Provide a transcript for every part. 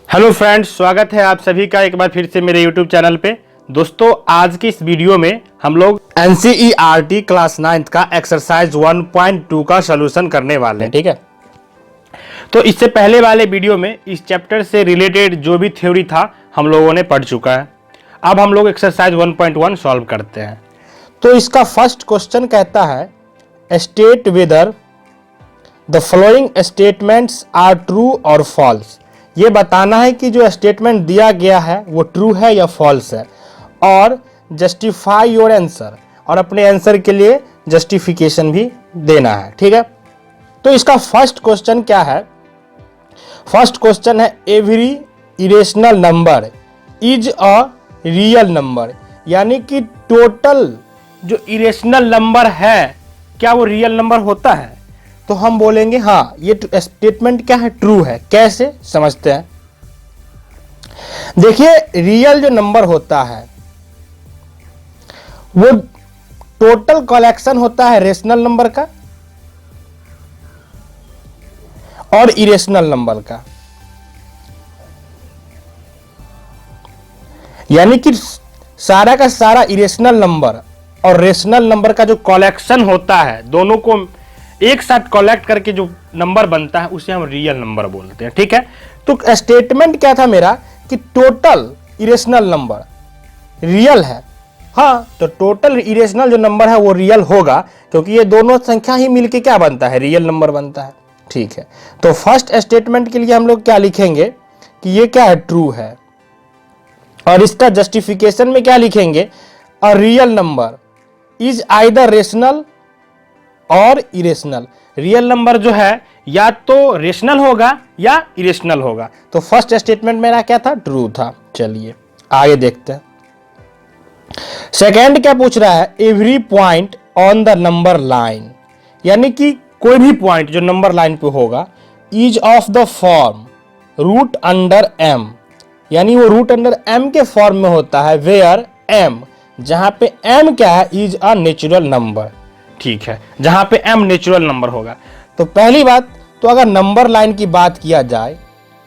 Hello friends, स्वागत है आप सभी का एक बार फिर से मेरे यूट्यूब चैनल पे। दोस्तों, आज की इस वीडियो में हम लोग एनसीईआरटी क्लास 9 का एक्सरसाइज 1.2 का सॉल्यूशन करने वाले हैं। ठीक है, तो इससे पहले वाले वीडियो में इस चैप्टर से रिलेटेड जो भी थ्योरी था हम लोगों ने पढ़ चुका है। अब हम लोग एक्सरसाइज 1.1 सॉल्व करते हैं। तो इसका फर्स्ट क्वेश्चन कहता है, state whether the following statements are true और फॉल्स। ये बताना है कि जो स्टेटमेंट दिया गया है वो ट्रू है या फॉल्स है, और जस्टिफाई योर आंसर, और अपने आंसर के लिए जस्टिफिकेशन भी देना है। ठीक है, तो इसका फर्स्ट क्वेश्चन क्या है? फर्स्ट क्वेश्चन है, every irrational number is a real number, यानी कि टोटल जो इरेशनल नंबर है क्या वो रियल नंबर होता है? तो हम बोलेंगे हाँ, ये स्टेटमेंट क्या है, ट्रू है। कैसे समझते हैं? देखिए, रियल जो नंबर होता है वो टोटल कलेक्शन होता है रेशनल नंबर का और इरेशनल नंबर का, यानी कि सारा का सारा इरेशनल नंबर और रेशनल नंबर का जो कलेक्शन होता है, दोनों को एक साथ कलेक्ट करके जो नंबर बनता है उसे हम रियल नंबर बोलते हैं। ठीक है, तो स्टेटमेंट क्या था मेरा कि टोटल इरेशनल नंबर रियल है। हाँ, तो टोटल इरेशनल जो नंबर है वो रियल होगा, क्योंकि ये दोनों संख्या ही मिलके क्या बनता है, रियल नंबर बनता है। ठीक है, तो फर्स्ट स्टेटमेंट के लिए हम लोग क्या लिखेंगे कि ये क्या है, ट्रू है। और इसका जस्टिफिकेशन में क्या लिखेंगे, a real number is either rational और इरेशनल। रियल नंबर जो है या तो रेशनल होगा या इरेशनल होगा। तो फर्स्ट स्टेटमेंट मेरा क्या था, ट्रू था। चलिए आगे देखते हैं। सेकेंड क्या पूछ रहा है, every point on the number line, यानी कि कोई भी पॉइंट जो नंबर लाइन पे होगा, is of the form root under m, यानी वो रूट अंडर एम के फॉर्म में होता है। वेयर एम, जहां पे एम क्या है, इज अ नेचुरल नंबर। ठीक है, जहां पे m नेचुरल नंबर होगा। तो पहली बात, तो अगर नंबर लाइन की बात किया जाए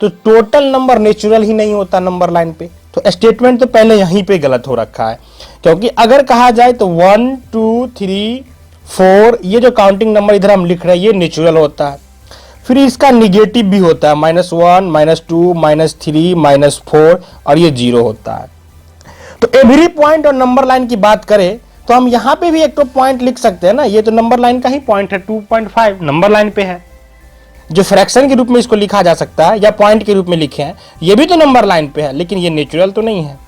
तो टोटल नंबर नेचुरल ही नहीं होता नंबर लाइन पे। तो स्टेटमेंट तो पहले यहीं पे गलत हो रखा है, क्योंकि अगर कहा जाए तो 1 2 3 4 ये जो काउंटिंग नंबर इधर हम लिख रहे हैं ये नेचुरल होता है। फिर इसका निगेटिव भी होता है, -1 -2 -3 -4, और ये 0 होता है। तो एवरी पॉइंट और नंबर लाइन की बात करें तो हम यहां पे भी एक तो पॉइंट लिख सकते हैं ना, ये तो नंबर लाइन का ही पॉइंट है, 2.5 नंबर लाइन पे है, जो फ्रैक्शन के रूप में इसको लिखा जा सकता है या पॉइंट के रूप में लिखे हैं, ये भी तो नंबर लाइन पे है, लेकिन ये नेचुरल तो नहीं है।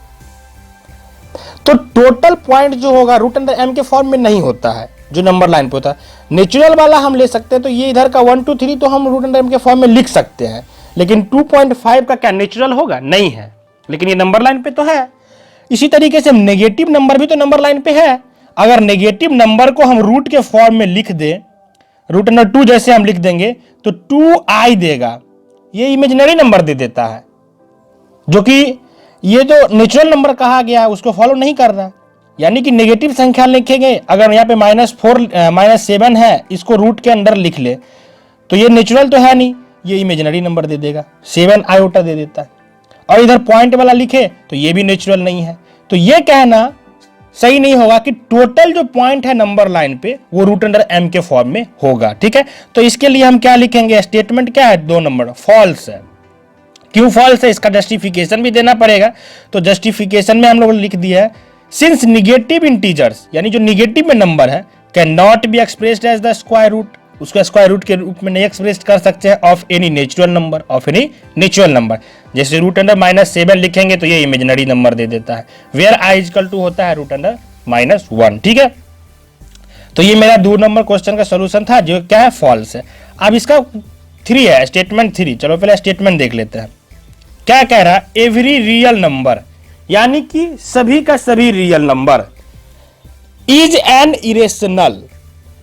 तो टोटल पॉइंट जो होगा रूट अंडर एम के फॉर्म में नहीं होता है, जो नंबर लाइन पे होता है। नेचुरल वाला हम ले सकते हैं, तो ये इधर का 1 2 3 तो हम रूट अंडर एम के फॉर्म में लिख सकते हैं, लेकिन 2.5 का क्या नेचुरल होगा? नहीं है, लेकिन ये नंबर लाइन पे तो है। इसी तरीके से नेगेटिव नंबर भी तो नंबर लाइन पे है। अगर नेगेटिव नंबर को हम रूट के फॉर्म में लिख दें, रूट अंडर 2 जैसे हम लिख देंगे तो 2i देगा, ये इमेजिनरी नंबर दे देता है, जो कि ये जो नेचुरल नंबर कहा गया है उसको फॉलो नहीं कर रहा। यानी कि नेगेटिव संख्या लिखेंगे, अगर यहाँ पे -4 -7 है, इसको रूट के अंदर लिख ले तो ये नेचुरल तो है नहीं, ये इमेजिनरी नंबर दे देगा, 7 आयोटा दे देता है। और इधर पॉइंट वाला लिखे तो ये भी नेचुरल नहीं है। तो ये कहना सही नहीं होगा कि टोटल जो पॉइंट है नंबर लाइन पे वो रूट अंडर एम के फॉर्म में होगा। ठीक है, तो इसके लिए हम क्या लिखेंगे, स्टेटमेंट क्या है, 2 नंबर फॉल्स है। क्यों फॉल्स है, इसका जस्टिफिकेशन भी देना पड़ेगा। तो जस्टिफिकेशन में हम लोग लिख दिया है, सिंस निगेटिव इंटीजर्स, यानी जो निगेटिव में नंबर है, can not be expressed as the square root, उसको स्क्वायर रूट के रूप में नहीं एक्सप्रेस कर सकते हैं, of any natural number, of any natural number. जैसे रूट अंडर -7 लिखेंगे तो ये इमेजिनरी नंबर दे देता है, वेयर i इक्वल टू होता है रूट अंडर -1। ठीक है, तो ये मेरा 2 नंबर क्वेश्चन का सोल्यूशन था, जो क्या है, फॉल्स है। अब इसका 3 है, स्टेटमेंट 3। चलो पहले स्टेटमेंट देख लेते हैं। क्या कह रहा है, एवरी रियल नंबर, यानी कि सभी का सभी real number, is an irrational.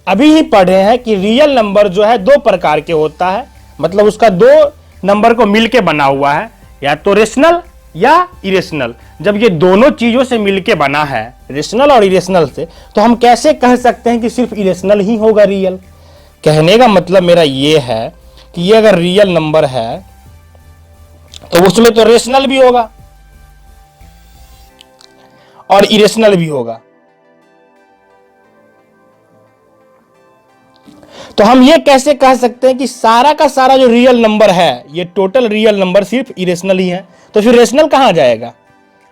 अभी ही पढ़े हैं कि रियल नंबर जो है 2 प्रकार के होता है, मतलब उसका 2 नंबर को मिलके बना हुआ है, या तो रेशनल या इरेशनल। जब ये दोनों चीजों से मिलके बना है, रेशनल और इरेशनल से, तो हम कैसे कह सकते हैं कि सिर्फ इरेशनल ही होगा रियल? कहने का मतलब मेरा ये है कि ये अगर रियल नंबर है तो उसमें तो रेशनल भी होगा और इरेशनल भी होगा। तो हम ये कैसे कह सकते हैं कि सारा का सारा जो रियल नंबर है, ये टोटल रियल नंबर सिर्फ इरेशनल ही है, तो फिर रेशनल कहां जाएगा?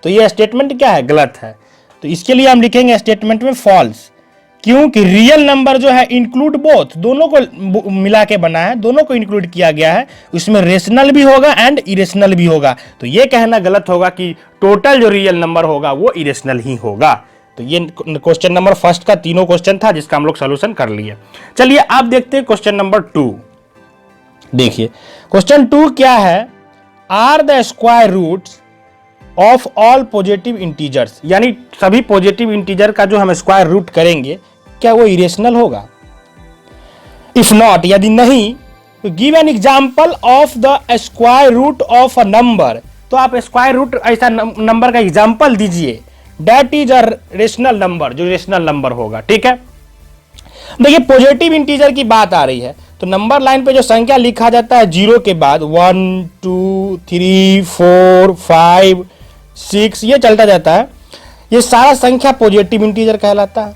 तो ये स्टेटमेंट क्या है? गलत है। तो इसके लिए हम लिखेंगे स्टेटमेंट में फॉल्स, क्योंकि रियल नंबर जो है इंक्लूड बोथ, दोनों को मिला के बना है, दोनों को इंक्लूड किया गया है, उसमें रेशनल भी होगा एंड इरेशनल भी होगा। तो ये कहना गलत होगा कि टोटल जो रियल नंबर होगा वो इरेशनल ही होगा। तो ये क्वेश्चन नंबर फर्स्ट का तीनों क्वेश्चन था जिसका हम लोग सोल्यूशन कर लिए। चलिए आप देखते हैं क्वेश्चन नंबर 2। देखिए क्वेश्चन 2 क्या है? Are the square roots of all positive integers, यानी सभी पॉजिटिव इंटीजर का जो हम स्क्वायर रूट करेंगे क्या वो इरेशनल होगा? इफ नॉट, यदि नहीं, तो give an example of the square root of a number. तो आप स्क्वायर रूट ऐसा नंबर का एग्जांपल दीजिए that is a rational number, जो रेशनल नंबर होगा। ठीक है, देखिए पॉजिटिव इंटीजर की बात आ रही है तो नंबर लाइन पे जो संख्या लिखा जाता है 0 के बाद 1 2 3 4 5 6 ये चलता जाता है, ये सारा संख्या पॉजिटिव इंटीजर कहलाता है।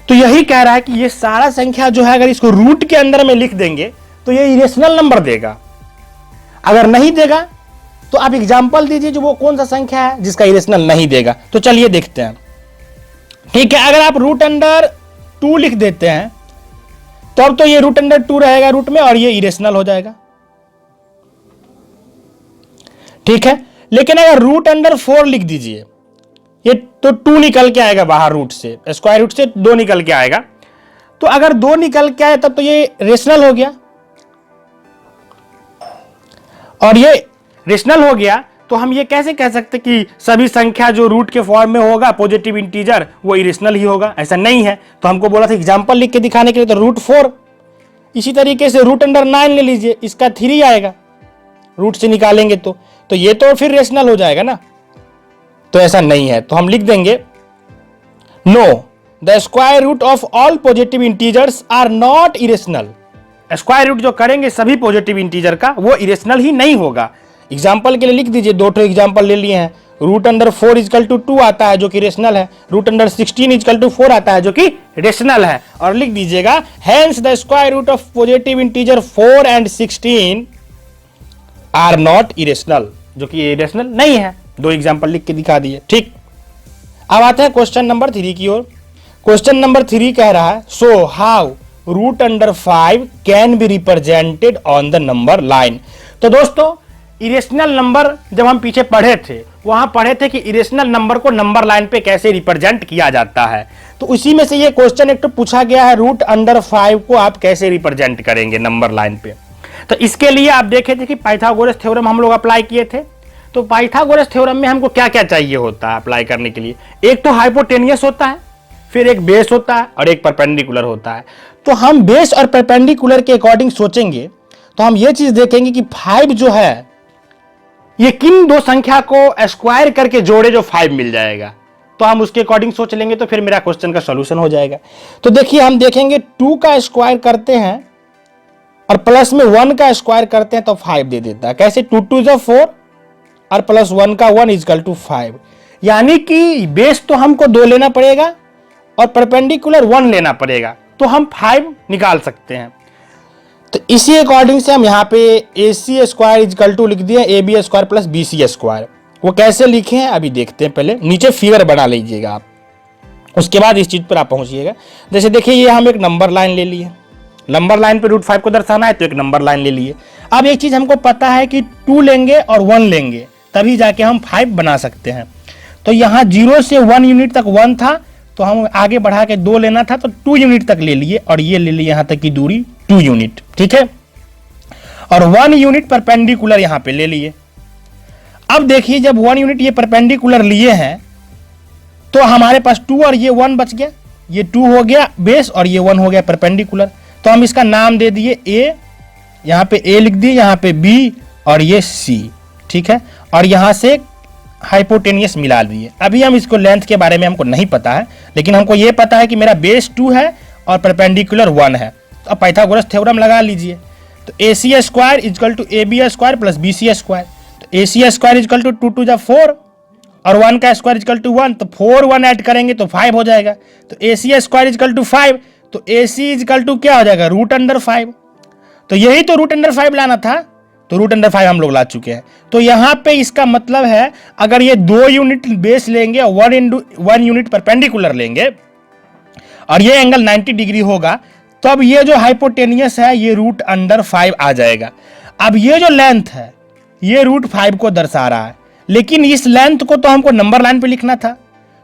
तो यही कह रहा है कि ये सारा संख्या जो है अगर इसको रूट के अंदर में लिख देंगे तो ये इरेशनल नंबर देगा। अगर नहीं देगा तो आप एग्जांपल दीजिए जो वो कौन सा संख्या है जिसका इरेशनल नहीं देगा। तो चलिए देखते हैं। ठीक है, अगर आप रूट अंडर 2 लिख देते हैं तो अब तो ये रूट अंडर 2 रहेगा रूट में और ये इरेशनल हो जाएगा। ठीक है, लेकिन अगर रूट अंडर 4 लिख दीजिए, ये तो 2 निकल के आएगा बाहर रूट से, स्क्वायर रूट से 2 निकल के आएगा। तो अगर 2 निकल के आए तब तो ये रेशनल हो गया, और ये रेशनल हो गया तो हम ये कैसे कह सकते कि सभी संख्या जो रूट के फॉर्म में होगा पॉजिटिव इंटीजर वो इरेशनल ही होगा? ऐसा नहीं है। तो हमको बोला था एग्जांपल लिख के दिखाने के लिए, तो रूट 4। इसी तरीके से रूट अंडर 9 ले लीजिए, इसका 3 आएगा रूट से निकालेंगे तो ये तो फिर रेशनल हो जाएगा ना। तो ऐसा नहीं है, तो हम लिख देंगे no the square root of all positive integers are not irrational. Square root जो करेंगे सभी पॉजिटिव इंटीजर का वो इरेशनल ही नहीं होगा। एग्जाम्पल के लिए लिख दीजिए, 2 एग्जाम्पल ले लिए हैं। रूट अंडर 4 इजकल टू 2 आता है जो कि रेशनल है, रूट अंडर 16 इजकल टू 4 आता है जो कि रेशनल है, और लिख दीजिएगा hence the square root of positive integer 4 and 16 are not irrational, जो कि इरेशनल नहीं है। 2 एग्जाम्पल लिख के दिखा दिए। ठीक, अब आते हैं क्वेश्चन नंबर 3 की ओर। क्वेश्चन नंबर 3 कह रहा है so how root under 5 can be represented on the number line. तो दोस्तों इरेशनल नंबर जब हम पीछे पढ़े थे वहां पढ़े थे कि इरेशनल नंबर को नंबर लाइन पे कैसे रिप्रेजेंट किया जाता है। तो उसी में से ये क्वेश्चन एक तो पूछा गया है, रूट अंडर 5 को आप कैसे रिप्रेजेंट करेंगे नंबर लाइन पे। तो इसके लिए आप देखे थे कि पाइथागोरस थ्योरम हम लोग अप्लाई किए थे। तो पाइथागोरस थ्योरम में हमको क्या क्या चाहिए होता है अप्लाई करने के लिए? एक तो हाइपोटेनियस होता है, फिर एक बेस होता है और एक परपेंडिकुलर होता है। तो हम बेस और परपेंडिकुलर के अकॉर्डिंग सोचेंगे तो हम ये चीज देखेंगे कि 5 जो है ये किन 2 संख्या को स्क्वायर करके जोड़े जो 5 मिल जाएगा, तो हम उसके अकॉर्डिंग सोच लेंगे तो फिर मेरा क्वेश्चन का सॉल्यूशन हो जाएगा। तो देखिए हम देखेंगे 2 का स्क्वायर करते हैं और प्लस में 1 का स्क्वायर करते हैं तो 5 दे देता है। कैसे? 2 2 जा 4 और प्लस 1 का 1 इजकल टू 5, यानी कि बेस तो हमको 2 लेना पड़ेगा और परपेंडिकुलर 1 लेना पड़ेगा, तो हम 5 निकाल सकते हैं। तो इसी अकॉर्डिंग से हम यहाँ पे A C square is equal to लिख दिए A B square plus B C square. वो कैसे लिखे हैं अभी देखते हैं, पहले नीचे फिगर बना लीजिएगा आप, उसके बाद इस चीज पर आप पहुंचिएगा। जैसे देखिए ये हम एक नंबर लाइन ले लिए, नंबर लाइन पे रूट 5 को दर्शाना है तो एक नंबर लाइन ले लिए। अब एक चीज हमको पता है कि 2 लेंगे और 1 लेंगे तभी जाके हम 5 बना सकते हैं। तो यहाँ 0 से 1 यूनिट तक 1 था, तो हम आगे बढ़ा के 2 लेना था तो 2 यूनिट तक ले लिए, और ये ले लिए यहाँ तक की दूरी 2 यूनिट। ठीक है, और 1 यूनिट परपेंडिकुलर यहाँ पे ले लिए। अब देखिए जब 1 यूनिट ये परपेंडिकुलर लिए हैं तो हमारे पास 2 और ये 1 बच गया, ये 2 हो गया बेस और ये 1 हो गया परपेंडिकुलर। तो हम इसका नाम दे दिए ए, यहाँ पे ए लिख दिए, यहाँ पे बी और ये सी। ठीक है, और यहाँ से हाइपोटेनियस मिला दिए। अभी हम इसको लेंथ के बारे में हमको नहीं पता है, लेकिन हमको ये पता है कि मेरा बेस 2 है और परपेंडिकुलर 1 है। तो अब पाइथागोरस थ्योरम लगा लीजिए। तो A C square is equal to A B square plus B C square. AC square is equal to 2 2 जा 4 और 1 का स्क्वायर इजकल टू 1, तो 4 1 ऐड करेंगे तो 5 हो जाएगा। तो AC स्क्वायर इजकल टू 5, तो AC इजकल टू क्या हो जाएगा, रूट अंडर 5। तो यही तो रूट अंडर 5 लाना था, तो रूट अंडर 5 हम लोग ला चुके हैं। तो यहां पे इसका मतलब है अगर ये 2 यूनिट बेस लेंगे, 1 यूनिट परपेंडिकुलर लेंगे और ये एंगल 90 डिग्री होगा, तब ये जो हाइपोटेनियस है ये रूट अंडर 5 आ जाएगा। अब ये जो लेंथ है ये रूट 5 को दर्शा रहा है, लेकिन इस लेंथ को तो हमको नंबर लाइन पे लिखना था।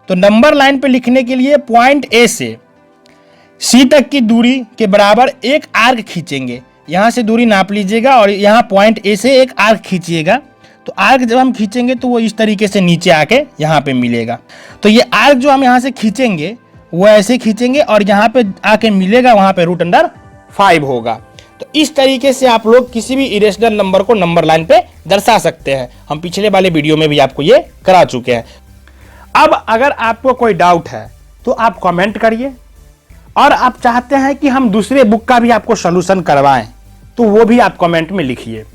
तो नंबर लाइन पे लिखने के लिए पॉइंट ए से सी तक की दूरी के बराबर एक आर्क खींचेंगे। यहां से दूरी नाप लीजिएगा और यहां पॉइंट ए से एक आर्क खींचिएगा। तो आर्क जब हम खींचेंगे तो वो इस तरीके से नीचे आके यहां पे मिलेगा। तो ये आर्क जो हम यहां से खींचेंगे वो ऐसे खींचेंगे और यहां पे आके मिलेगा, वहां पे रूट अंडर 5 होगा। तो इस तरीके से आप लोग किसी भी इरेशनल नंबर को नंबर लाइन पे दर्शा सकते हैं। हम पिछले वाले वीडियो में भी आपको ये करा चुके हैं। अब अगर आपको कोई डाउट है तो आप कमेंट करिए, और आप चाहते हैं कि हम दूसरे बुक का भी आपको सॉल्यूशन करवाएं तो वो भी आप कमेंट में लिखिए।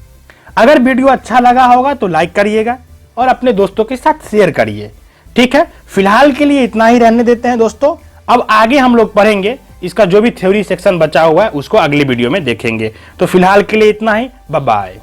अगर वीडियो अच्छा लगा होगा तो लाइक करिएगा और अपने दोस्तों के साथ शेयर करिए। ठीक है, फिलहाल के लिए इतना ही रहने देते हैं दोस्तों। अब आगे हम लोग पढ़ेंगे, इसका जो भी थ्योरी सेक्शन बचा हुआ है उसको अगली वीडियो में देखेंगे। तो फिलहाल के लिए इतना ही, बाय बाय।